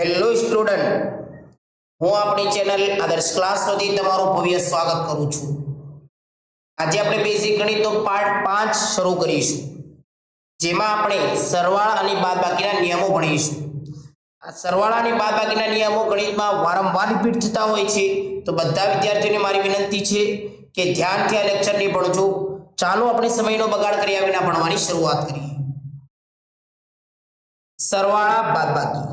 Hello student, હું આપણી channel આદર્શ ક્લાસ વતી તમારું ભવ્ય સ્વાગત કરું છું। આજે આપણે બેઝિક ગણિતનો પાર્ટ 5 શરૂ કરીશું, જેમાં આપણે સરવાળા અને બાદબાકીના નિયમો ભણીશું। આ સરવાળા અને બાદબાકીના નિયમો ગણિતમાં વારંવાર રિપીટ થતા હોય છે, તો બધા વિદ્યાર્થીઓને મારી વિનંતી છે કે ધ્યાનથી આ લેક્ચરને ભણજો। ચાલો આપણે સમયનો બગાડ કર્યા વિના ભણવાની શરૂઆત કરીએ। સરવાળા બાદબાકી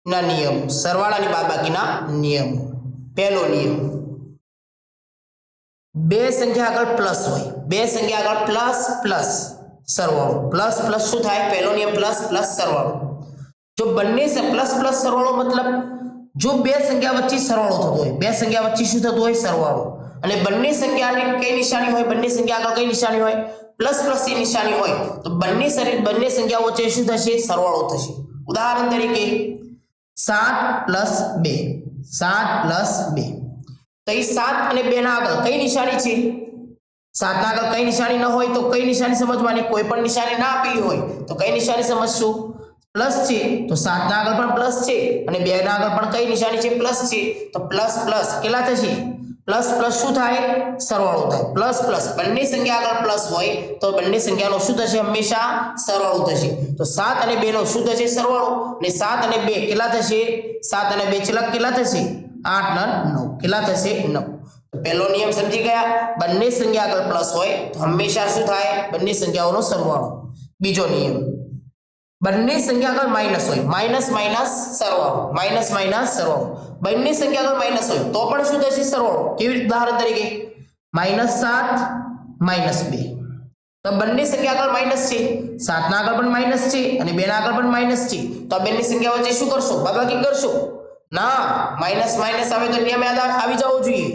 ना नियम, सरवाळा आणि बादबाकीना नियम। पहलो नियम, बे संख्या आगळ प्लस होय, बे संख्या आगळ प्लस प्लस सरवाळो, प्लस प्लस શું થાય? પહેલો નિયમ પ્લસ પ્લસ સરવાળો। જો બંને से प्लस प्लस सरवाळो मतलब जो બે સંખ્યા વચ્ચે સરવાળો થતો હોય, બે સંખ્યા વચ્ચે શું થતું હોય? સરવાળો। અને બંને સંખ્યાની કઈ નિશાની હોય? બંને સંખ્યા આગળ કઈ નિશાની હોય? પ્લસ પ્લસ ની નિશાની હોય, તો બંને સંખ્યાઓ વચ્ચે શું થશે? સરવાળો થશે। ઉદાહરણ તરીકે 7 प्लस 2, 7 प्लस 2, तो ये 7 અને 2 ના આગળ કઈ નિશાની છે? 7 ના આગળ કઈ નિશાની ન હોય તો કઈ નિશાની સમજવાની? કોઈ પણ નિશાની ના આપેલી હોય તો કઈ નિશાની સમજશું? પ્લસ છે તો 7 ના આગળ પણ પ્લસ છે અને 2 ના આગળ પણ કઈ નિશાની છે? પ્લસ છે, તો પ્લસ પ્લસ કેટલા થશે? પ્લસ પ્લસ શું થાય? સરવાળો થાય। પ્લસ પ્લસ બંને સંખ્યા આગળ પ્લસ હોય તો બંને સંખ્યાનો શું થશે? હંમેશા સરવાળો થશે। તો 7 અને 2 નો શું થશે? સરવાળો। અને 7 અને 2 કેટલા થશે? 7 અને 2 કેટલા થશે? 8 અને 9 કેટલા થશે? 9। તો પહેલો નિયમ સમજી ગયા, બંને સંખ્યા આગળ પ્લસ હોય તો હંમેશા શું થાય? બંને સંખ્યાઓનો સરવાળો। બીજો નિયમ, બંને સંખ્યા આગળ માઈનસ હોય, માઈનસ માઈનસ સરવાળો, માઈનસ માઈનસ સરવાળો। બંને સંખ્યા આગળ માઈનસ હોય તો પણ શું થશે? સરવાળો। કેવી રીતે? ઉદાહરણ તરીકે -7 -2, તો બંને સંખ્યા આગળ માઈનસ છે, 7 ના આગળ પણ માઈનસ છે અને 2 ના આગળ પણ માઈનસ છે, તો આ બંને સંખ્યા વચ્ચે શું કરશો? બાદબાકી કરશો? ના, માઈનસ માઈનસ આવે તો નિયમ યાદ આવી જવો જોઈએ।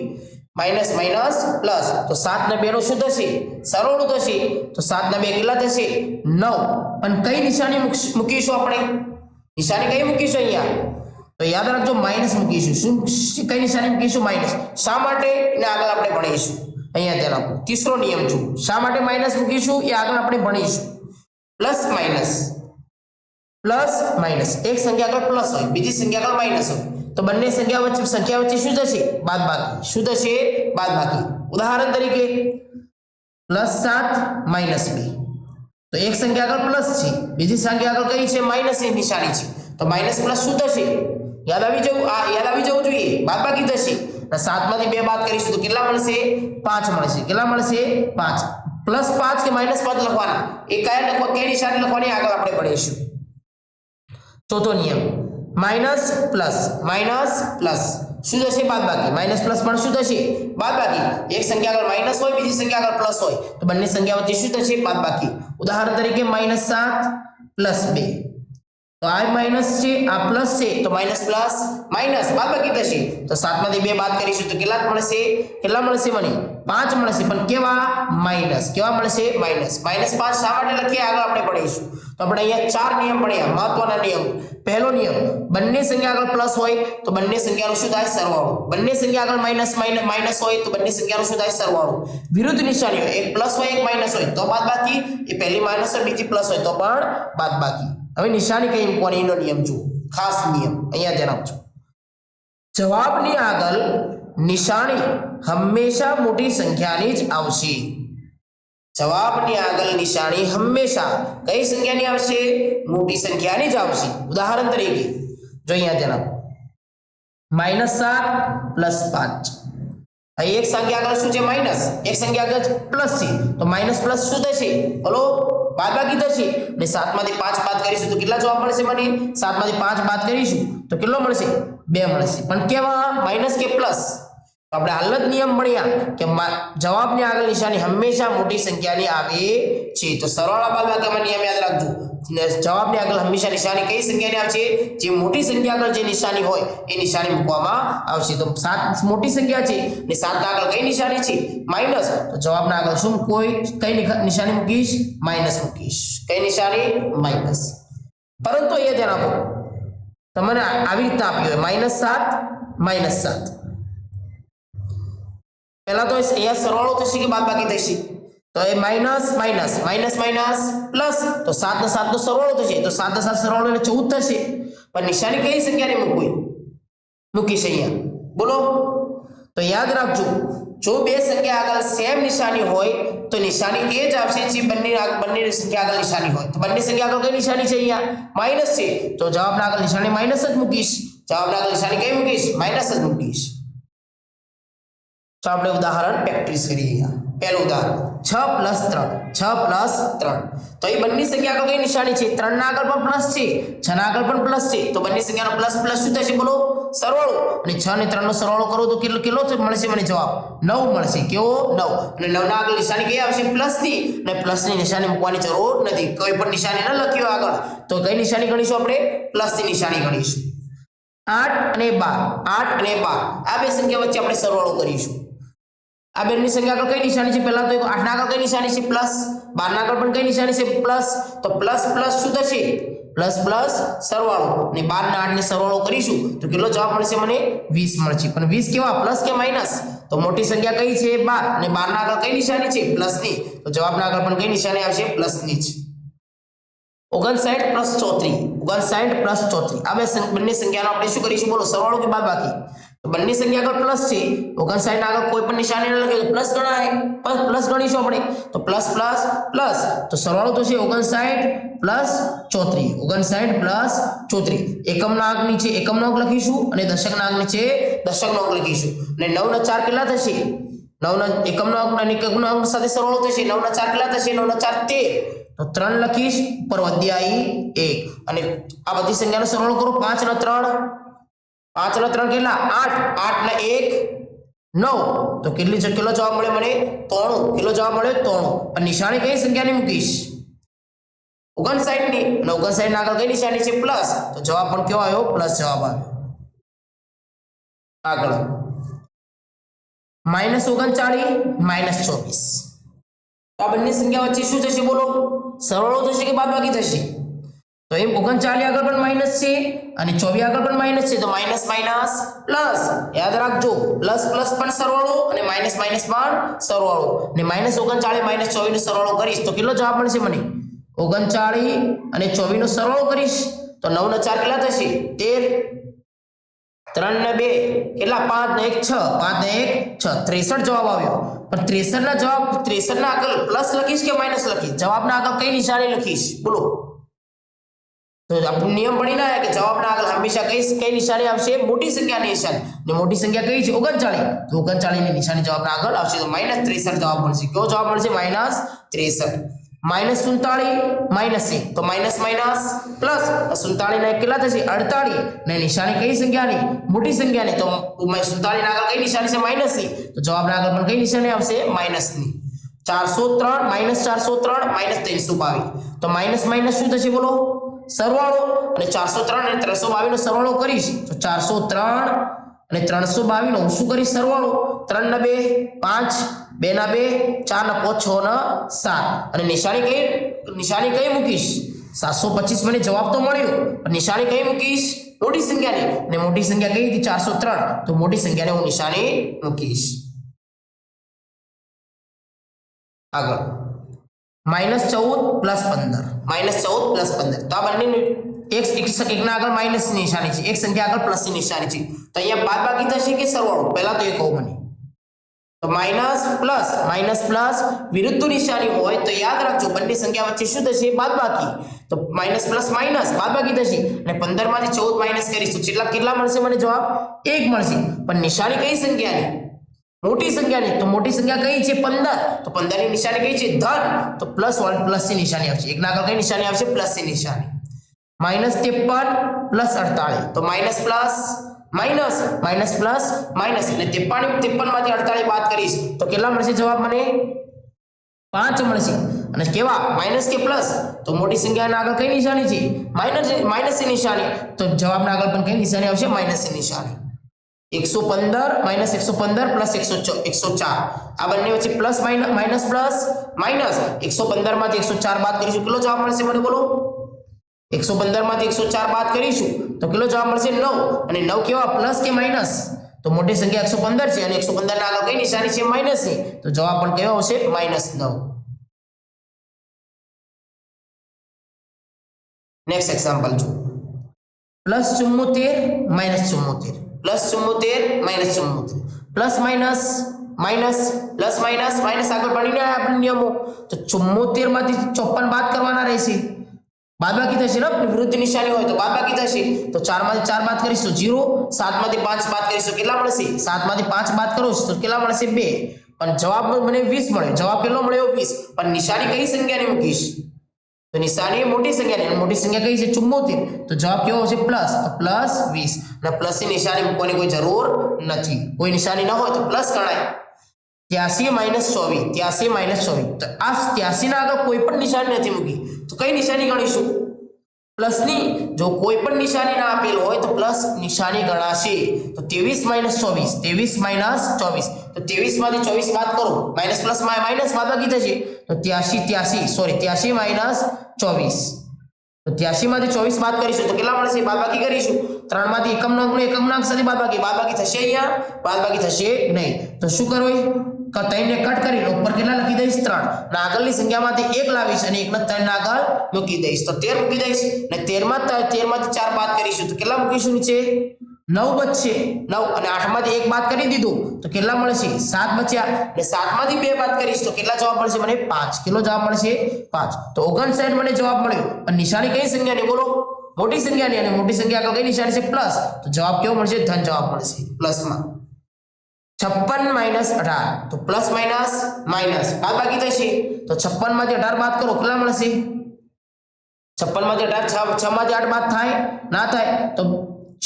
માઈનસ માઈનસ પ્લસ, તો 7 ને 2 નો શું થશે? સરવાળો થશે। તો 7 ને 2 કેટલા થશે? 9। પણ કઈ નિશાની મૂકીશું આપણે? નિશાની કઈ મૂકીશું અહીંયા? તો યાદ રાખજો, માઈનસ મૂકીશું। શું કઈ નિશાની મૂકીશું? માઈનસ। શા માટે? એને આગળ આપણે ભણીશું। અહીંયા ધ્યાન આપો। તીસરો નિયમ જો, શા માટે માઈનસ મૂકીશું એ આગળ આપણે ભણીશું। પ્લસ માઈનસ, પ્લસ માઈનસ, એક સંખ્યા આગળ પ્લસ હોય, બીજી સંખ્યા આગળ માઈનસ હોય, તો બંને સંખ્યા વચ્ચે શું થશે? બાદબાકી। શું થશે? બાદબાકી। ઉદાહરણ તરીકે +7 -2, તો એક સંખ્યા આગળ પ્લસ છે, બીજી સંખ્યા આગળ કઈ છે? માઈનસ ની નિશાની છે, તો માઈનસ પ્લસ શું થશે? યાદ આવી જવું જોઈએ, બાદબાકી થશે। 7 માંથી 2 બાદ કરીશું તો કેટલા મળશે? 5 મળશે। કેટલા મળશે? 5। +5 કે -5 લખવાના, એ કઈ નિશાની લખવાની આગળ આપણે ભણીશું। ચોથો નિયમ, માઈનસ પ્લસ શું થશે? બાદબાકી। માઈનસ પ્લસ પણ શું થશે? બાદબાકી। એક સંખ્યા આગળ માઈનસ હોય, બીજી સંખ્યા આગળ પ્લસ હોય, તો બંને સંખ્યા વચ્ચે શું થશે? બાદબાકી। ઉદાહરણ તરીકે -7 + 2, તો આ માઈનસ છે, આ પ્લસ છે, તો માઈનસ પ્લસ માઈનસ બાદબાકી થશે। તો 7 માંથી 2 બાદ કરીશું તો કેટલા મળશે? કેટલા મળશે? મને 5 મળશે। પણ કેવા? માઈનસ। કેવા મળશે? માઈનસ। -5 શા માટે લખીએ? આગળ આપણે ભણીશું। તો આપણે અહીંયા 4 નિયમ ભણ્યા, મહત્વના નિયમ। પહેલો નિયમ, બંને સંખ્યા આગળ પ્લસ હોય તો બંને સંખ્યાનો શું થાય? સરવાળો। બંને સંખ્યા આગળ માઈનસ હોય તો બંને સંખ્યાનો શું થાય? સરવાળો। વિરુદ્ધ નિશાની હોય, એક પ્લસ હોય એક માઈનસ હોય તો બાદબાકી, એ પહેલી માઈનસ હોય બીજી પ્લસ હોય તો પણ બાદબાકી। હવે નિશાની કઈ મૂકવાની એનો નિયમ જુઓ, ખાસ નિયમ અહીંયા ધ્યાન આપજો। જવાબની આગળ નિશાની હંમેશા મોટી સંખ્યાની જ આવશે। જવાબની આગળ નિશાની હંમેશા કઈ સંખ્યાની આવશે? મોટી સંખ્યાની જ આવશે। ઉદાહરણ તરીકે જો અહીંયા ધ્યાન આપો, -7 + 5, એક સંખ્યા આગળ શું છે? માઈનસ, એક સંખ્યા આગળ પ્લસ છે, તો માઈનસ પ્લસ શું થશે? બોલો, બાદબાકી થશે। અને 7 માંથી 5 બાદ કરીશું તો કેટલા જવાબ મળશે મને? 7 માંથી 5 બાદ કરીશું તો કેટલો મળશે? 2 મળશે। પણ કેવા? માઈનસ કે પ્લસ? તો આપણે હાલ જ નિયમ ભણ્યા કે જવાબની આગળ નિશાની હંમેશા મોટી સંખ્યાની આવે છે। તો સરવાળા બાદબાકીમાં નિયમ યાદ રાખજો, જવાબની આગળ હંમેશા નિશાની કઈ સંખ્યાની આવશે? જે મોટી સંખ્યા આગળ જે નિશાની હોય એ નિશાની મૂકવામાં આવશે। તો 7 મોટી સંખ્યા છે અને 7 ના આગળ કઈ નિશાની છે? માઈનસ, તો જવાબના આગળ શું કઈ નિશાની મૂકીશ? માઈનસ મૂકીશ। કઈ નિશાની? માઈનસ। પરંતુ અહીંયા ધ્યાન આપો, તમને આવી રીતના આપ્યું હોય -7 -7, પહેલા તો અહીંયા સરવાળો થશે કે બાદબાકી થશે? તો એ minus minus minus minus plus તો 7 ને 7 નો સરવાળો થશે તો 7 ને 7 સરવાળો એટલે 14 થશે પણ નિશાની કઈ સંખ્યાની મૂકીશ અહીંયા બોલો તો યાદ રાખજો જો બે સંખ્યા આગળ સેમ નિશાની હોય તો નિશાની એ જ આવશે જે બંને સંખ્યા આગળ નિશાની હોય તો બંને સંખ્યા આગળ કઈ નિશાની છે અહીંયા માઈનસ છે તો જવાબના આગળ નિશાની માઈનસ જ મૂકીશ જવાબના આગળ નિશાની કઈ મૂકીશ માઈનસ જ મૂકીશ તો આપણે ઉદાહરણ પ્રેક્ટિસ કરીએ પહેલું ઉદાહરણ 6 + 3 તો એ બંને સંખ્યા આગળ કઈ નિશાની છે 3 ના આગળ પણ પ્લસ છે 6 ના આગળ પણ પ્લસ છે તો બંને સંખ્યાનો પ્લસ પ્લસ શું થશે બોલો સરવાળો અને 6 ને 3 નો સરવાળો કરો તો કેટલો મળશે મને જવાબ 9 મળશે કેવો 9 અને 9 ના આગળ નિશાની કઈ આવશે પ્લસ ની અને પ્લસ ની નિશાની મૂકવાની જરૂર નથી કોઈ પણ નિશાની ન લખ્યો આગળ તો કઈ નિશાની ગણીશું આપણે પ્લસ ની નિશાની ગણીશું 8 અને 12 આ બે સંખ્યા વચ્ચે આપણે સરવાળો કરીશું આ બેની સંખ્યા આગળ કઈ નિશાની છે પહેલા તો 8 ના આગળ કઈ નિશાની છે પ્લસ 12 ના આગળ પણ કઈ નિશાની છે પ્લસ તો પ્લસ પ્લસ શું થશે પ્લસ પ્લસ સરવાળો અને 12 ના 8 ને સરવાળો કરીશું તો કેટલો જવાબ મળશે મને 20 મળશે પણ 20 કેવા પ્લસ કે માઈનસ તો મોટી સંખ્યા કઈ છે 12 અને 12 ના આગળ કઈ નિશાની છે પ્લસ ની તો જવાબના આગળ પણ કઈ નિશાની આવશે પ્લસ ની જ 59 + 34 આ બંને સંખ્યાનો આપણે શું કરીશું બોલો સરવાળો કે બાદબાકી તો બંને સંખ્યા આગળ પ્લસ છે 59 ના આગળ કોઈ પણ નિશાની ન લખે તો પ્લસ ગણાય પ્લસ ગણીશું આપણે તો પ્લસ પ્લસ પ્લસ તો સરવાળો તો છે 59 + 34 એકમના અંક નીચે એકમનો અંક લખીશું અને દશકના અંક નીચે દશકનો અંક લખીશું અને 9 ના 4 કેટલા થશે 9 ના એકમનો અંક અને એકમનો અંક સાથે સરવાળો થશે 9 ના 4 કેટલા થશે 9 ના 4 13 તો 3 લખીશ ઉપર વધ્યાઈ 1 અને આ બધી સંખ્યાનો સરવાળો કરો 5 ના 3 કેટલા 8 8 ના 1 9 તો કેટલો જવાબ મળે મને 93 કેટલો જવાબ મળે 93 પણ નિશાની કઈ સંખ્યાની મૂકીશ 59 ની અને 59 ના આગળ કઈ નિશાની છે પ્લસ તો જવાબ પણ કેવો આવ્યો પ્લસ જવાબ આવ્યો આગળ -39 -24 આ બંને સંખ્યા વચ્ચે શું થશે બોલો સરવાળો થશે કે બાદબાકી થશે તો એમ 39 આગળ પણ માઈનસ છે અને 24 આગળ પણ માઈનસ છે તો માઈનસ માઈનસ પ્લસ યાદ રાખજો પ્લસ પ્લસ પણ સરવાળો અને માઈનસ માઈનસ પણ સરવાળો અને -39 -24 નો સરવાળો કરીશ તો કેટલો જવાબ મળશે મને 39 અને 24 નો સરવાળો કરીશ તો 9 ના 4 કેટલા થશે 13 3 ને 2 કેટલા 5 ને 1 6 5 ને 1 6 63 જવાબ આવ્યો પણ 63 ના જવાબ 63 ના આગળ પ્લસ લખીશ કે માઈનસ લખીશ જવાબના આગળ કઈ નિશાની લખીશ બોલો તો આપણે નિયમ ભણીને આયા કે જવાબના આગળ હંમેશા કઈ નિશાની આવશે મોટી સંખ્યાની નિશાની ને મોટી સંખ્યા કઈ છે 39 તો 39 ની નિશાની જવાબના આગળ આવશે તો -63 જવાબ મળશે કયો જવાબ મળશે -63 -47 -1 તો માઈનસ માઈનસ પ્લસ 47 ના કેટલા થશે 48 ને નિશાની કઈ સંખ્યાની મોટી સંખ્યાની તો 47 ના આગળ કઈ નિશાની છે માઈનસ ની તો જવાબના આગળ પણ કઈ નિશાની આવશે માઈનસ ની 403 -403 -322 તો માઈનસ માઈનસ શું થશે બોલો સરવાળો અને 403 અને 322 નો સરવાળો કરીશ તો 403 અને 322 નો શું કરીશ સરવાળો 3 ના 2 5 2 ના 2 4 ના 5 6 ના 7 અને નિશાની કઈ મૂકીશ 725 મને જવાબ તો મળ્યો પણ નિશાની કઈ મૂકીશ મોટી સંખ્યાની અને મોટી સંખ્યા કઈ હતી 403 તો મોટી સંખ્યાને હું નિશાની મૂકીશ આગળ -14 + 15 તો આ બંને એક ના આગળ માઈનસ ની નિશાની છે એક સંખ્યા આગળ પ્લસ ની નિશાની છે તો અહીંયા બાદબાકી થશે કે સરવાળો પહેલા તો એ કહો મને તો માઈનસ પ્લસ વિરુદ્ધ નિશાની હોય તો યાદ રાખજો બંને સંખ્યા વચ્ચે શું થશે બાદબાકી તો માઈનસ પ્લસ માઈનસ બાદબાકી થશે અને 15 માંથી 14 માઈનસ કરીશ તો કેટલા મળશે મને જવાબ 1 મળશે પણ નિશાની કઈ સંખ્યાની મોટી સંખ્યાની તો મોટી સંખ્યા કઈ છે 15 તો 15 ની નિશાની કઈ છે ધન તો પ્લસ ની નિશાની આવશે એક ના આગળ કઈ નિશાની આવશે પ્લસ ની નિશાની -53 + 48 તો minus plus minus plus minus એટલે 53 માંથી 48 બાદ કરીશ તો કેટલા મળશે જવાબ મને 5 મળશે અને કેવા માઈનસ કે પ્લસ તો મોટી સંખ્યાના આગળ કઈ નિશાની છે માઈનસ ની નિશાની તો જવાબના આગળ પણ કઈ નિશાની આવશે માઈનસ ની નિશાની 115 -115 + 104 આ બંને વચ્ચે પ્લસ માઈનસ પ્લસ માઈનસ 115 માંથી 104 બાદ કરીશું કેટલો જવાબ મળશે મને બોલો 115 માંથી 104 બાદ કરીશું તો કેટલો જવાબ મળશે 9 અને 9 કેવા પ્લસ કે માઈનસ તો મોટી સંખ્યા 115 છે અને 115 ના આગળ કઈ નિશાની છે માઈનસ ની તો જવાબ પણ કયો આવશે -9 નેક્સ્ટ એક્ઝામ્પલ જો +74 - 74 +74 - 74 plus minus minus plus minus minus આગળ ભણીને આપણે નિયમો તો 74 માંથી 54 બાદ કરવાના રહેશે બાદબાકી થશે ને વિરુદ્ધ નિશાની હોય તો બાદબાકી થશે તો 4 માંથી 4 બાદ કરીશું 0 7 માંથી 5 બાદ કરીશું કેટલા મળશે 7 માંથી 5 બાદ કરો તો કેટલા મળશે 2 પણ જવાબ મને 20 મળ્યો જવાબ કેટલો મળ્યો 20 પણ નિશાની કઈ સંખ્યાને મૂકીશ તો નિશાની મોટી સંખ્યા કઈ છે 74 તો જવાબ કેવો આવશે પ્લસ તો +20 અને પ્લસ ની નિશાની મૂકવાની કોઈ જરૂર નથી કોઈ નિશાની ન હોય તો પ્લસ ગણાય 83 - 24 83 - 24 તો આ 83 ના આગળ કોઈ પણ નિશાની નથી મૂકી તો કઈ નિશાની ગણીશું પ્લસ ની જો કોઈ પણ નિશાની ના આપેલ હોય તો પ્લસ નિશાની ગણાશે તો 23 - 24 23 - 24 તો 23 માંથી 24 બાદ કરો માઈનસ પ્લસ માઈનસ બાદબાકી થશે તો 83 - 24 તો 83 માંથી 24 બાદ કરીશું તો કેટલા મળશે બાદબાકી કરીશું 3 માંથી એકમ અંક સાથે બાદબાકી થશે અહીંયા બાદબાકી થશે નહીં તો શું કરવું ત્રણને કટ કરીને ઉપર કેટલા લખી દઈશ 3 અને આગળની સંખ્યામાંથી 1 લાવીશ અને 1 ને 3 ના આગળ મૂકી દઈશ તો 13 મૂકી દઈશ અને 13 માંથી 4 બાદ કરીશું તો કેટલા મૂકીશું નીચે 9 બચશે 9 અને 8 માંથી 1 બાદ કરી દીધું તો કેટલા મળશે 7 બચ્યા અને 7 માંથી 2 બાદ કરીશ તો કેટલા જવાબ મળશે મને 5 કેટલો જવાબ મળશે 5 તો 59 મને જવાબ મળ્યો અને નિશાની કઈ સંખ્યાની બોલો મોટી સંખ્યાની અને મોટી સંખ્યા આગળ કઈ નિશાની છે પ્લસ તો જવાબ કેવો મળશે ધન જવાબ મળશે પ્લસમાં 56 - 18 તો પ્લસ માઇનસ માઇનસ બાદબાકી થશે તો 56 માંથી 18 બાદ કરો કેટલા મળશે 56 માંથી 18 6 માંથી 8 બાદ થાય ના થાય તો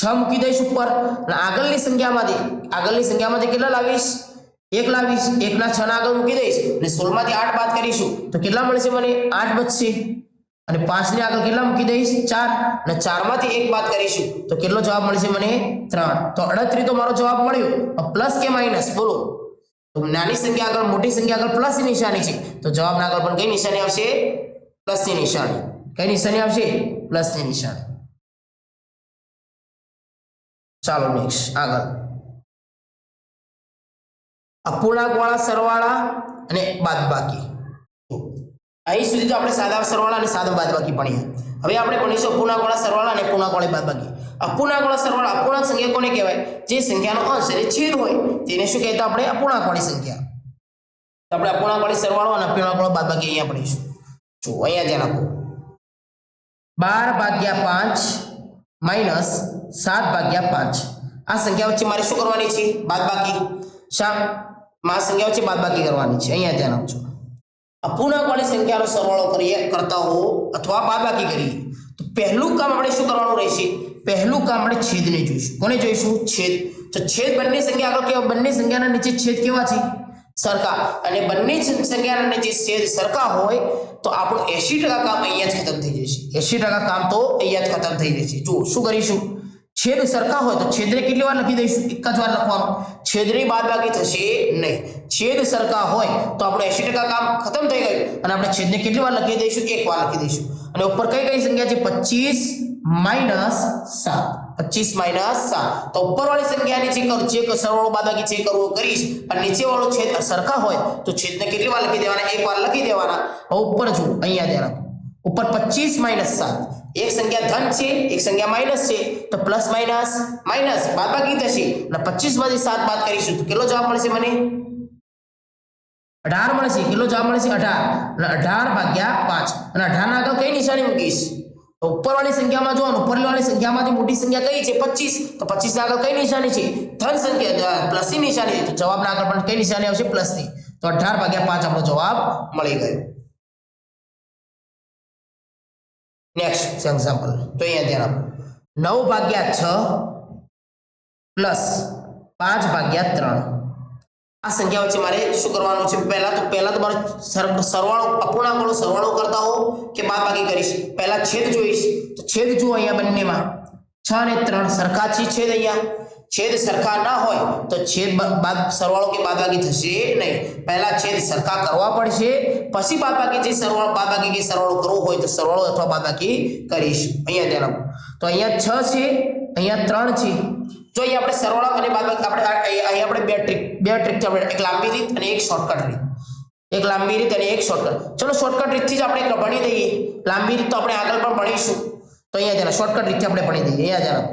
6 મૂકી દઈશ ઉપર અને આગળની સંખ્યામાંથી કેટલા લાવીશ 1 લાવીશ 1 ના 6 ના આગળ મૂકી દઈશ અને 16 માંથી 8 બાદ કરીશું તો કેટલા મળશે મને 8 બચશે અને 5 ની આગળ કેટલા મૂકી દઈશ 4 અને 4 માંથી 1 બાદ કરીશું તો કેટલો જવાબ મળશે મને 3 તો 38 તો મારો જવાબ મળ્યો પ્લસ કે માઈનસ બોલો તો નાની સંખ્યા આગળ મોટી સંખ્યા આગળ પ્લસ ની નિશાની છે તો જવાબના આગળ પણ કઈ નિશાની આવશે પ્લસ ની નિશાની કઈ નિશાની આવશે પ્લસ ની નિશાની ચાલો નેક્સ્ટ આગળ અપૂર્ણાંકવાળા સરવાળા અને બાદબાકી અહીં સુધી તો આપણે સાદા સરવાળા અને સાદા બાદબાકી ભણ્યા હવે આપણે ભણીશું અપૂર્ણાંકવાળા સરવાળા અને પૂર્ણાંકવાળી બાદબાકી અપૂર્ણાંકવાળા સરવાળા અપૂર્ણાંક સંખ્યા કોને કહેવાય જે સંખ્યાનો અંશ એટલે છેદ હોય તેને શું કહેતા આપણે અપૂર્ણાંકવાળી સંખ્યા તો આપણે અપૂર્ણાંકવાળી સરવાળો અને અપૂર્ણાંકવાળી બાદબાકી અહીંયા ભણીશું જો અહીંયા ધ્યાન આપો 12/5 - 7/5 આ સંખ્યા વચ્ચે મારે શું કરવાની છે બાદબાકી માં સંખ્યા વચ્ચે બાદબાકી કરવાની છે અહીંયા ધ્યાન આપજો અપૂર્ણાંકવાળી સંખ્યાનો સરવાળો કરતા હો અથવા બાદબાકી કરીએ તો પહેલું કામ આપણે શું કરવાનું રહેશે પહેલું કામ આપણે છેદને જોઈશું કોને જોઈશું છેદ તો છેદ બંને સંખ્યા આગળ કેવા બંને સંખ્યાના નીચે છેદ કેવા છે સરખા અને બંને સંખ્યાના નીચે છેદ સરખા હોય તો આપણું 80% કામ અહીંયા જ ખતમ થઈ જશે 80% કામ તો અહીંયા જ ખતમ થઈ જશે જો શું કરીશું છેદ સરખા હોય તો છેદને કેટલી વાર લખી દઈશું એક જ વાર લખવાનું છેદની બાદબાકી થશે નહીં છેદ સરખા હોય તો આપણે 80% કામ ખતમ થઈ ગયું અને આપણે છેદને કેટલી વાર લખી દઈશું એક વાર લખી દઈશું અને ઉપર કઈ સંખ્યા છે 25 - 7 તો ઉપરવાળી સંખ્યાની જે સરવાળો બાદબાકી જે કરવો કરીશ અને નીચેવાળો છેદ સરખા હોય તો છેદને કેટલી વાર લખી દેવાના એક વાર લખી દેવાના ઉપર જો અહીંયા ધ્યાન રાખો ઉપર 25 - 7 એક સંખ્યા ધન છે એક સંખ્યા માઈનસ છે તો પ્લસ માઈનસ માઈનસ બાદબાકી થશે અને 25 માંથી 7 બાદ કરીશું તો કેટલો જવાબ મળશે મને 18 મળશે કેટલો જવાબ મળશે 18 અને 18/5 અને 18 ના આગળ કઈ નિશાની મૂકીશ તો ઉપરવાળી સંખ્યામાં જોવાનું ઉપરવાળી સંખ્યામાંથી મોટી સંખ્યા કઈ છે 25 તો 25 ના આગળ કઈ નિશાની છે ધન સંખ્યા પ્લસ ની નિશાની તો જવાબના આગળ પણ કઈ નિશાની આવશે પ્લસ ની તો 18/5 આપણો જવાબ મળી ગયો નેક્સ્ટ એક્ઝામ્પલ તો અહીંયા ધ્યાન આપો 9/6 + 5/3 આ સંખ્યા વચ્ચે મારે શું કરવાનું છે પહેલા તો મારે સરવાળો અપૂર્ણાંકનો સરવાળો કરતા હો કે બાદબાકી કરીશ પહેલા છેદ જોઈશ તો છેદ જુઓ અહીંયા બંનેમાં 6 અને 3 સરખા છે છેદ અહીંયા છેદ સરખા ના હોય તો છેદ સરવાળો કે બાદબાકી થશે નહીં પહેલા છેદ સરખા કરવા પડશે પછી બાદબાકી જે સરવાળો બાદબાકી કે સરવાળો કરવો હોય તો સરવાળો અથવા બાદબાકી કરીશું અહીંયા ધ્યાન આપો તો અહીંયા 6 છે અહીંયા 3 છે જો અહીંયા આપણે સરવાળો અને બાદબાકી અહીંયા આપણે બે ટ્રીક છે એક લાંબી રીત અને એક શોર્ટકટ રીત એક લાંબી રીત અને એક શોર્ટકટ ચલો શોર્ટકટ રીતથી જ આપણે ભણી દઈએ લાંબી રીત તો આપણે આગળ પણ ભણીશું તો અહીંયા જરા શોર્ટકટ રીતે આપણે ભણી દઈએ. અહીંયા જરા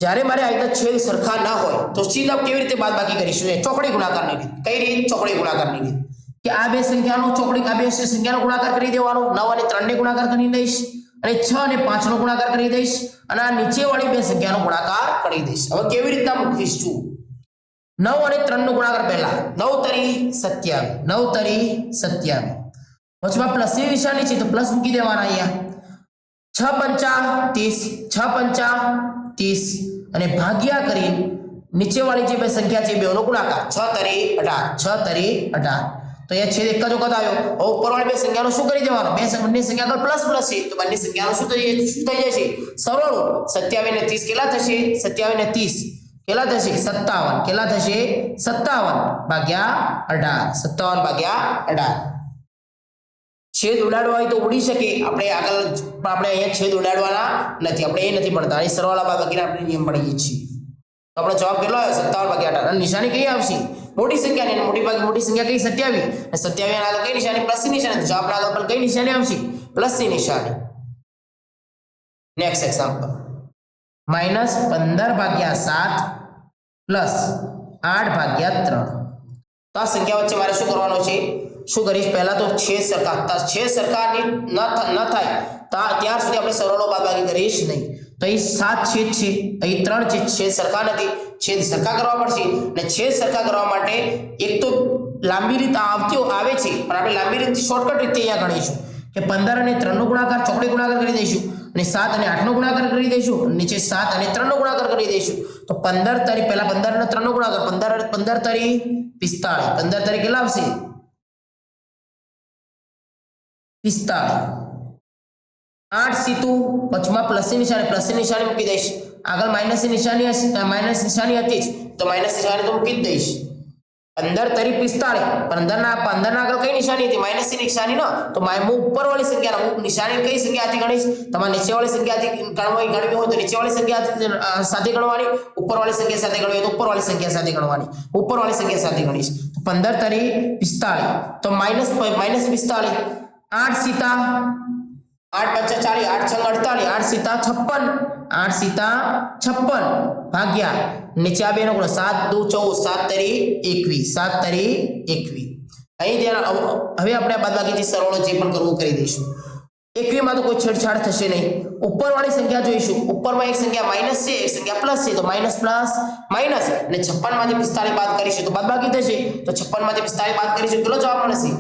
જ્યારે મારે આ રીતે છેદ સરખા ના હોય તો સીધા કેવી રીતે બાદબાકી કરીશું? ચોકડી ગુણાકારની રીત. કઈ રીત? ચોકડી ગુણાકારની રીત. કે આ બે સંખ્યાનો ચોકડી આ બે સંખ્યાનો ગુણાકાર કરી દેવાનો. 9 અને 3 ને ગુણાકાર કરી દઈશ અને 6 અને 5 નો ગુણાકાર કરી દઈશ અને આ નીચેવાળી બે સંખ્યાનો ગુણાકાર કરી દઈશ. હવે કેવી રીતના મૂકીશું? 9 અને 3 નો ગુણાકાર પહેલા 9 તરી 27, 9 તરી 27. વચમાં પ્લસ ની નિશાની છે તો પ્લસ મૂકી દેવાના. અહીંયા 6 પંચા 30, 6 પંચા 30 અને ભાગ્યા કરી નીચેવાળી જે બે સંખ્યા છે બેનો ગુણાકાર 6 તરી 18, 6 તરી 18. તો અહીંયા છેદ એક જ વખત આવ્યો. હવે ઉપરવાળી બે સંખ્યાનો શું કરી દેવાનો? બંને સંખ્યા આગળ પ્લસ પ્લસ છે તો બંને સંખ્યાનો શું થઈ જશે? સરવાળો. 27 ને 30 કેટલા થશે? 27 ને 30 કેટલા થશે? 57. કેટલા થશે? 57 ભાગ્યા 18, 57 ભાગ્યા 18. છેદ ઉડાડવા હોય તો ઉડી શકે. આપણે અહીંયા છેદ ઉડાડવાના નથી. આપણે એ નથી ભણતા. અહીં સરવાળા બાદબાકીના આપણે નિયમ ભણીએ છીએ. તો આપણો જવાબ કેટલો આવ્યો? 57 ભાગ્યા 18. અને નિશાની કઈ આવશે? મોટી સંખ્યા ને મોટી સંખ્યા કઈ? 27. અને 27 આગળ કઈ નિશાની? પ્લસ ની નિશાની. જવાબ આગળ પણ કઈ નિશાની આવશે? પ્લસ ની નિશાની. નેક્સ્ટ એક્ઝામ્પલ -15 ભાગ્યા 7 પ્લસ 8 ભાગ્યા 3. તો આ સંખ્યા વચ્ચે મારે શું કરવાનું છે? શું કરીશ? પહેલા તો છેદ સરખા ન થાય ત્યાર સુધી આપણે સરવાળો બાદબાકી કરીશ નહીં. તો અહીં 7 છેદ છે, અહીં 3 છે. છેદ સરખા નથી, છેદ સરખા કરવા પડશે. અને છેદ સરખા કરવા માટે એક તો લાંબી રીત આવે છે પણ આપણે લાંબી રીત શોર્ટકટ રીતે અહીંયા ગણીશું કે 15 અને 3 નો ગુણાકાર ચોકડી ગુણાકાર કરી દઈશું અને 7 અને 8 નો ગુણાકાર કરી દઈશું. નીચે 7 અને 3 નો ગુણાકાર કરી દઈશું. તો 15 તરી પહેલા 15 અને 3 નો ગુણાકાર 15 તરી 45. 15 તરી કેટલા આવશે? 45. 8 સીતું વચમાં પ્લસની નિશાની મૂકી દઈશ. આગળ માઇનસની નિશાની હશે, માઇનસ નિશાની હતી જ તો માઇનસ નિશાની તો મૂકી જ દઈશ. 15 તરી 45. 15 ના આગળ કઈ નિશાની હતી? માઇનસની નિશાની. તો હું ઉપરવાળી સંખ્યા નિશાની કઈ સંખ્યાથી ગણીશ? તમારે નીચેવાળી સંખ્યાથી ગણવી હોય તો નીચેવાળી સંખ્યા સાથે ગણવાની. ઉપરવાળી સંખ્યા સાથે ગણવી હોય તો ઉપરવાળી સંખ્યા સાથે ગણવાની. ઉપરવાળી સંખ્યા સાથે ગણીશ. 15 તરી 45 તો માઇનસ 45. 8 સીતા 8 પંચા 40, 8 છંગ 48, 8 સીતા 56, 8 સીતા 56 ભાગ્યા નીચે આ બેનો ગુણ 7 દુ 14, 7 તરી 21, 7 તરી 21. અહીં ધ્યાન. હવે આપણે આ બાદબાકીથી સરવાળો જે પણ કરવું કરી દઈશું. 21 માં તો કોઈ છેડછાડ થશે નહીં. ઉપરવાળી સંખ્યા જોઈશું. ઉપરમાં એક સંખ્યા માઇનસ છે, એક સંખ્યા પ્લસ છે તો માઇનસ પ્લસ માઇનસ. અને 56 માંથી 45 બાદ કરીશું તો બાદબાકી થશે. તો 56 માંથી 45 બાદ કરીશું કેટલો જવાબ મળશે?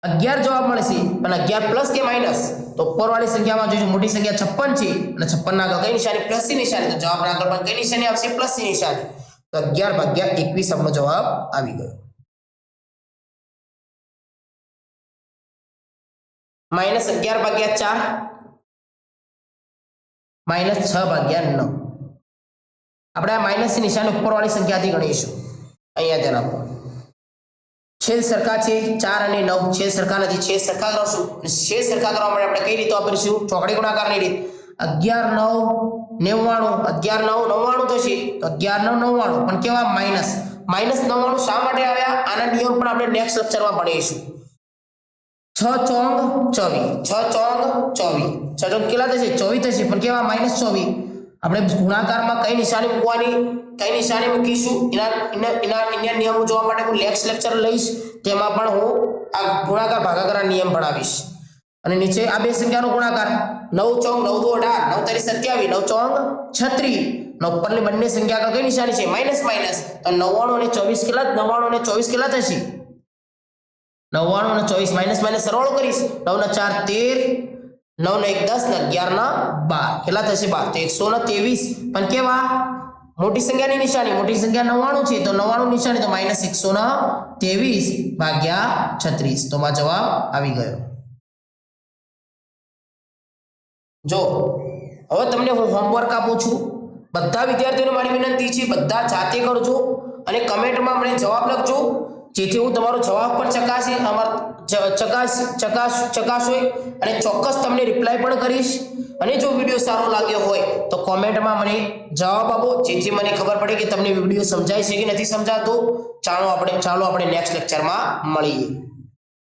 11 જવાબ મળશે. અને 11 પ્લસ કે માઇનસ? તો ઉપરવાળી સંખ્યામાં જોઈશું મોટી સંખ્યા 56 છે અને 56 ના આગળ કઈ નિશાની? પ્લસ ની નિશાની. તો જવાબ આગળ પણ કઈ નિશાની આવશે? પ્લસ ની નિશાની. તો 11 ભાગ્યા 21 આપણો જવાબ આવી ગયો. -11 ભાગ્યા 4 -6 ભાગ્યા 9. આપણે આ માઇનસ ની નિશાની ઉપરવાળી સંખ્યાથી ગણીશું. અહીંયા ધ્યાન આપો. છેદ સરખા છે 4 અને 9. છેદ સરખા નથી, છેદ સરખા કરશું. છેદ સરખા કરવા માટે આપણે કઈ રીત વાપરીશું? ચોકડી ગુણાકારની રીત. 11 9 99 થશે. તો 11 9 99 પણ કેવા? માઇનસ. -99 શા માટે આવ્યા? આના નિયમ પણ આપણે નેક્સ્ટ લેક્ચરમાં ભણીશું. 6 ચોંગ 24, 6 ચોંગ 24, 6 ચોંગ કેટલા થશે? 24 થશે પણ કેવા? -24. આપણે ગુણાકારમાં કઈ નિશાની મૂકવાની? કઈ નિશાની મૂકીશું? એના નિયમો જોવા માટે હું નેક્સ્ટ લેક્ચર લઈશ. તેમાં પણ હું આ ગુણાકાર ભાગાકારના નિયમ ભણાવીશ. અને નીચે આ બે સંખ્યાનો ગુણાકાર 9 ચોંગ 9 દુ 18, 9 તરી 27, 9 ચોંગ 36. ઉપરની બંને સંખ્યા આગળ કઈ નિશાની છે? Minus minus. તો 99 અને 24 કેટલા? 99 અને 24 કેટલા થશે? 99 અને 24 માઇનસ માઇનસ સરવાળો કરીશ. 9 ના 4 13, 9 ને 1 10 ને 11 ના 12 કેટલા થશે? 12. તો 123 પણ કેવા? મોટી સંખ્યાની નિશાની. મોટી સંખ્યા 99 છે તો 99 નિશાની તો -123 ભાગ્યા 36. તો માં જવાબ આવી ગયો. જો હવે તમને હું હોમવર્ક આપું છું. બધા વિદ્યાર્થીઓને મારી વિનંતી છે બધા જાતે કરજો અને કમેન્ટમાં મને જવાબ લખજો જેથી હું તમારો જવાબ પણ ચકાસું અને ચોક્કસ તમને રિપ્લાય પણ કરીશ. અને જો વિડીયો સારો લાગ્યો હોય તો કોમેન્ટમાં મને જવાબ આપો જેથી મને ખબર પડે કે તમને વિડીયો સમજાય છે કે નથી સમજાતો. ચાલો આપણે નેક્સ્ટ લેક્ચરમાં મળીએ.